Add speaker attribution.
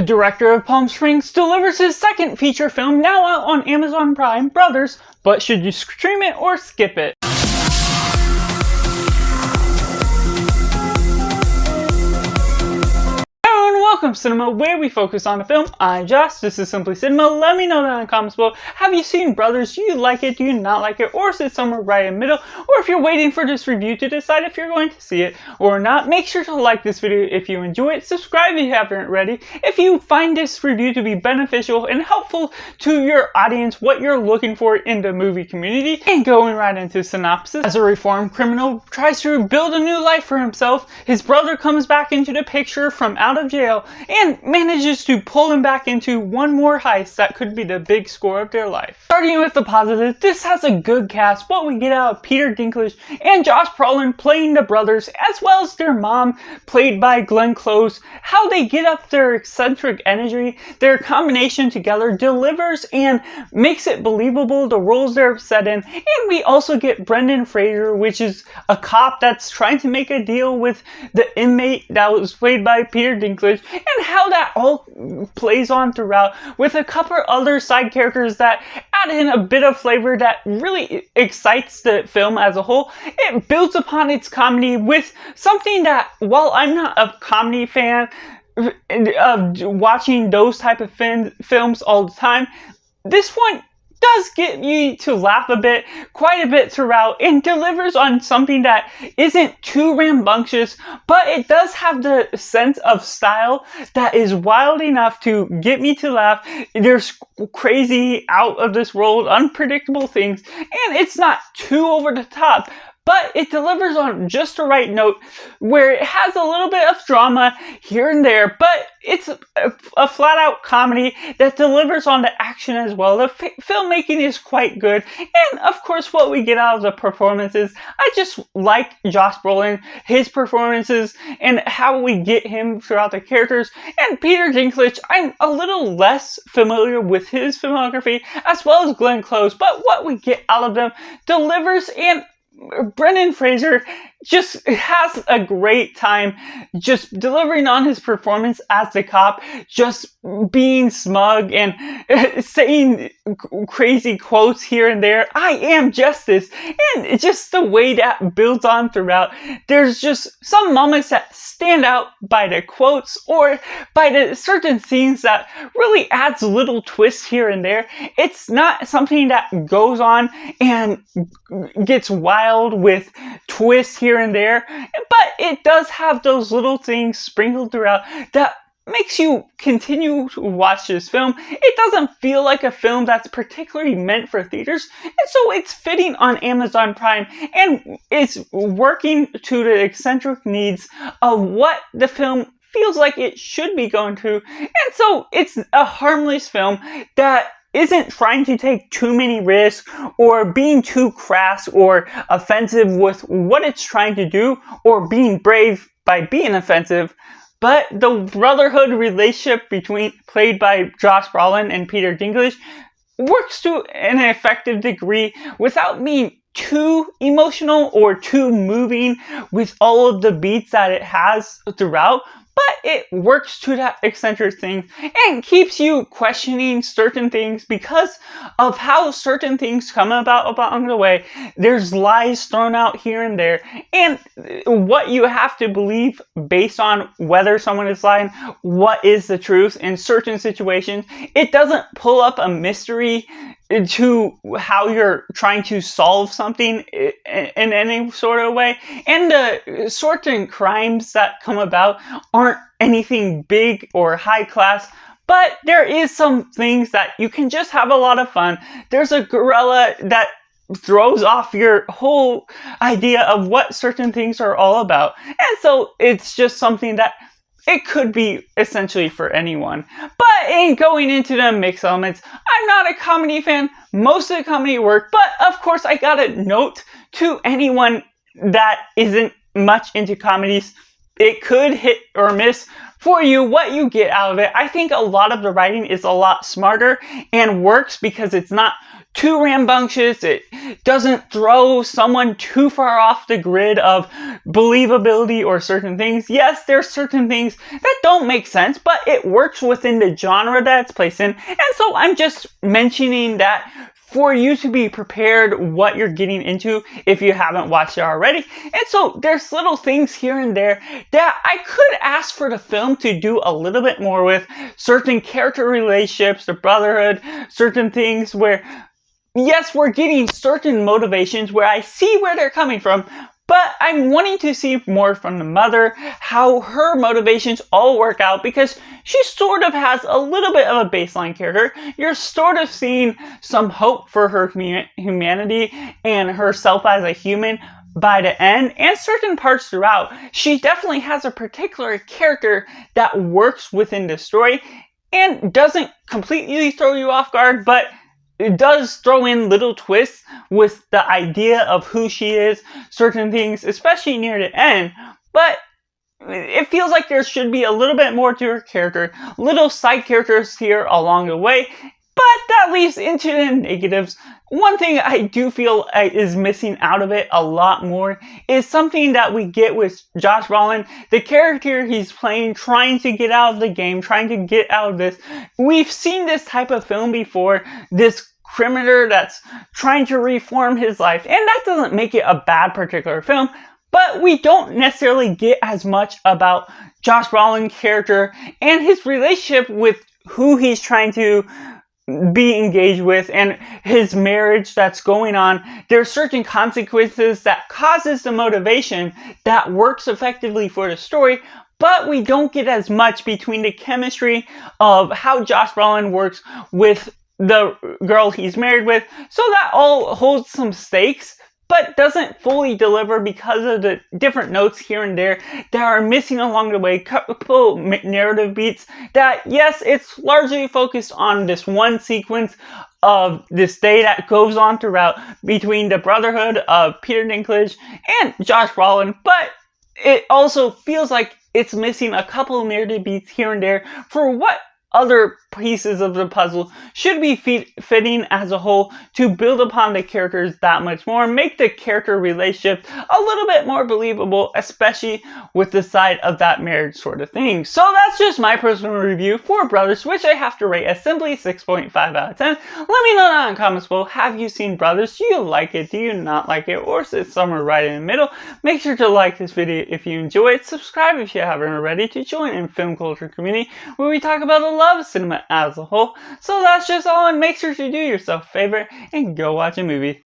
Speaker 1: director of Palm Springs delivers his second feature film, now out on Amazon Prime, Brothers, but should you stream it or skip it? Welcome to Cinema, where we focus on a film. I'm Josh, this is Simply Cinema. Let me know down in the comments below. Have you seen Brothers? Do you like it? Do you not like it? Or is it somewhere right in the middle? Or if you're waiting for this review to decide if you're going to see it or not, make sure to like this video if you enjoy it. Subscribe if you haven't already. If you find this review to be beneficial and helpful to your audience, what you're looking for in the movie community. And going right into synopsis. As a reformed criminal tries to build a new life for himself, his brother comes back into the picture from out of jail and manages to pull him back into one more heist that could be the big score of their life. Starting with the positive, this has a good cast. What we get out of Peter Dinklage and Josh Brolin playing the brothers, as well as their mom, played by Glenn Close. How they get up their eccentric energy, their combination together delivers and makes it believable, the roles they're set in. And we also get Brendan Fraser, which is a cop that's trying to make a deal with the inmate that was played by Peter Dinklage, and how that all plays on throughout with a couple other side characters that add in a bit of flavor that really excites the film as a whole. It builds upon its comedy with something that, while I'm not a comedy fan of watching those type of films all the time, this one does get you to laugh a bit, quite a bit throughout, and delivers on something that isn't too rambunctious, but it does have the sense of style that is wild enough to get me to laugh. There's crazy, out of this world, unpredictable things, and it's not too over the top, but it delivers on just the right note where it has a little bit of drama here and there, but it's a flat-out comedy that delivers on the action as well. The filmmaking is quite good, and of course what we get out of the performances, I just like Josh Brolin, his performances, and how we get him throughout the characters. And Peter Dinklage, I'm a little less familiar with his filmography, as well as Glenn Close, but what we get out of them delivers, and Brendan Fraser just has a great time just delivering on his performance as the cop, just being smug and saying crazy quotes here and there. I am justice. And just the way that builds on throughout. There's just some moments that stand out by the quotes or by the certain scenes that really adds little twists here and there. It's not something that goes on and gets wild with twists here and there, but it does have those little things sprinkled throughout that makes you continue to watch this film. It doesn't feel like a film that's particularly meant for theaters, and so it's fitting on Amazon Prime, and it's working to the eccentric needs of what the film feels like it should be going to. And so it's a harmless film that isn't trying to take too many risks or being too crass or offensive with what it's trying to do, or being brave by being offensive. But the brotherhood relationship played by Josh Brolin and Peter Dinklage works to an effective degree without being too emotional or too moving with all of the beats that it has throughout. But it works to that eccentric thing and keeps you questioning certain things because of how certain things come about along the way. There's lies thrown out here and there, and what you have to believe based on whether someone is lying, what is the truth in certain situations. It doesn't pull up a mystery to how you're trying to solve something in any sort of way, and the certain crimes that come about aren't anything big or high class, but there is some things that you can just have a lot of fun. There's a gorilla that throws off your whole idea of what certain things are all about, and so it's just something that it could be essentially for anyone. But in going into the mixed elements, I'm not a comedy fan. Most of the comedy worked, but of course I gotta note to anyone that isn't much into comedies, it could hit or miss for you, what you get out of it. I think a lot of the writing is a lot smarter and works because it's not too rambunctious. It doesn't throw someone too far off the grid of believability or certain things. Yes, there's certain things that don't make sense, but it works within the genre that it's placed in. And so I'm just mentioning that for you to be prepared what you're getting into if you haven't watched it already. And so there's little things here and there that I could ask for the film to do a little bit more with. Certain character relationships, the brotherhood, certain things where, yes, we're getting certain motivations where I see where they're coming from, but I'm wanting to see more from the mother, how her motivations all work out, because she sort of has a little bit of a baseline character. You're sort of seeing some hope for her humanity and herself as a human by the end, and certain parts throughout. She definitely has a particular character that works within the story and doesn't completely throw you off guard, but it does throw in little twists with the idea of who she is, certain things, especially near the end. But it feels like there should be a little bit more to her character, little side characters here along the way, but that leads into the negatives. One thing I do feel is missing out of it a lot more is something that we get with Josh Brolin, the character he's playing, trying to get out of the game, trying to get out of this. We've seen this type of film before, this criminal that's trying to reform his life, and that doesn't make it a bad particular film, but we don't necessarily get as much about Josh Brolin's character and his relationship with who he's trying to be engaged with and his marriage that's going on. There's certain consequences that causes the motivation that works effectively for the story, but we don't get as much between the chemistry of how Josh Brolin works with the girl he's married with. So that all holds some stakes, but doesn't fully deliver because of the different notes here and there that are missing along the way. Couple narrative beats that, yes, it's largely focused on this one sequence of this day that goes on throughout between the brotherhood of Peter Dinklage and Josh Brolin, but it also feels like it's missing a couple narrative beats here and there for what other pieces of the puzzle should be fitting as a whole to build upon the characters that much more, make the character relationship a little bit more believable, especially with the side of that marriage sort of thing. So that's just my personal review for Brothers, which I have to rate as simply 6.5 out of 10. Let me know down in the comments below. Have you seen Brothers? Do you like it? Do you not like it? Or is it somewhere right in the middle? Make sure to like this video if you enjoy it. Subscribe if you haven't already to join in film culture community where we talk about a lot of cinema as a whole. So that's just all, and make sure to do yourself a favor and go watch a movie.